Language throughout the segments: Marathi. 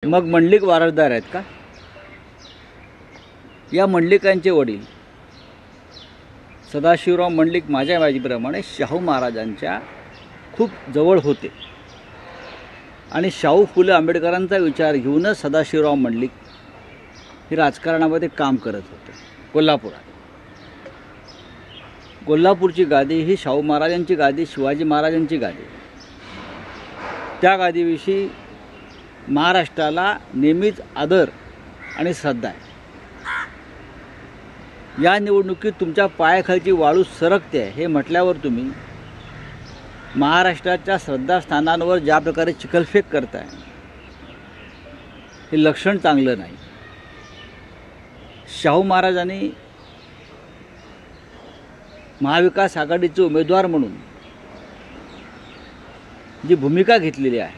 मग मंडलिक वारसदार आहेत का? या मंडलिकांचे वडील सदाशिवराव मंडलिक माझ्या माहितीप्रमाणे शाहू महाराजांच्या खूप जवळ होते आणि शाहू फुले आंबेडकरांचा विचार घेऊनच सदाशिवराव मंडलिक हे राजकारणामध्ये काम करत होते. कोल्हापुरात कोल्हापूरची गादी ही शाहू महाराजांची गादी, शिवाजी महाराजांची गादी. त्या गादीविषयी महाराष्ट्राला नेहमीच आदर आणि श्रद्धा आहे. या निवडणुकीत तुमच्या पायाखालची वाळू सरकते हे म्हटल्यावर तुम्ही महाराष्ट्राच्या श्रद्धास्थानांवर ज्या प्रकारे चिखलफेक करताय हे लक्षण चांगलं नाही. शाहू महाराजांनी महाविकास आघाडीचे उमेदवार म्हणून जी भूमिका घेतलेली आहे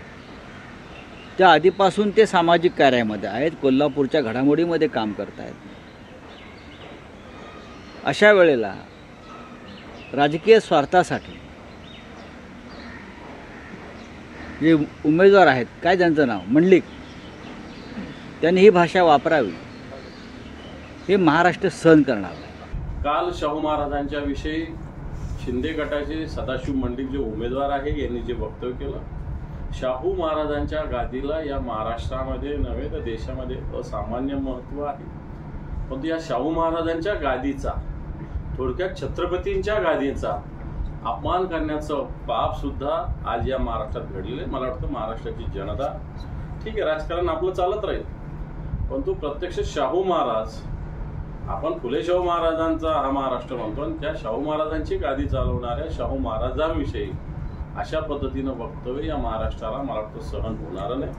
त्या आधीपासून ते सामाजिक कार्यामध्ये आहेत, कोल्हापूरच्या घडामोडीमध्ये काम करत आहेत. अशा वेळेला राजकीय स्वार्थासाठी जे उमेदवार आहेत, काय त्यांचं नाव, मंडलिक, त्यांनी ही भाषा वापरावी हे महाराष्ट्र सहन करणार नाही. काल शाहू महाराजांच्या विषयी शिंदे गटाचे सदाशिव मंडलिक जे उमेदवार आहे यांनी जे वक्तव्य केलं, शाहू महाराजांच्या गादीला या महाराष्ट्रामध्ये नव्हे तर देशामध्ये असामान्य महत्त्व आहे. परंतु या शाहू महाराजांच्या गादीचा, थोडक्यात छत्रपतींच्या गादीचा अपमान करण्याचं पाप सुद्धा आज या महाराष्ट्रात घडलेलं आहे. मला वाटतं महाराष्ट्राची जनता, ठीक आहे राजकारण आपलं चालत राहील, परंतु प्रत्यक्ष शाहू महाराज, आपण फुले शाहू महाराजांचा हा महाराष्ट्र म्हणतो आणि त्या शाहू महाराजांची गादी चालवणाऱ्या शाहू महाराजांविषयी अशा पद्धतीनं वक्तव्य या महाराष्ट्राला मला वाटतं सहन होणार नाही.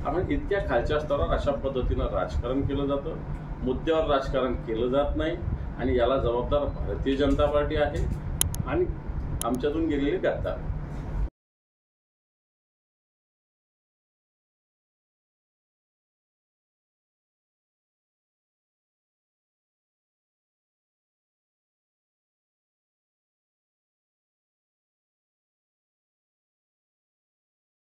आपण इतक्या खालच्या स्तरावर अशा पद्धतीनं राजकारण केलं जातं, मुद्द्यावर राजकारण केलं जात नाही आणि याला जबाबदार भारतीय जनता पार्टी आहे आणि आमच्यातून गेलेले गद्दार.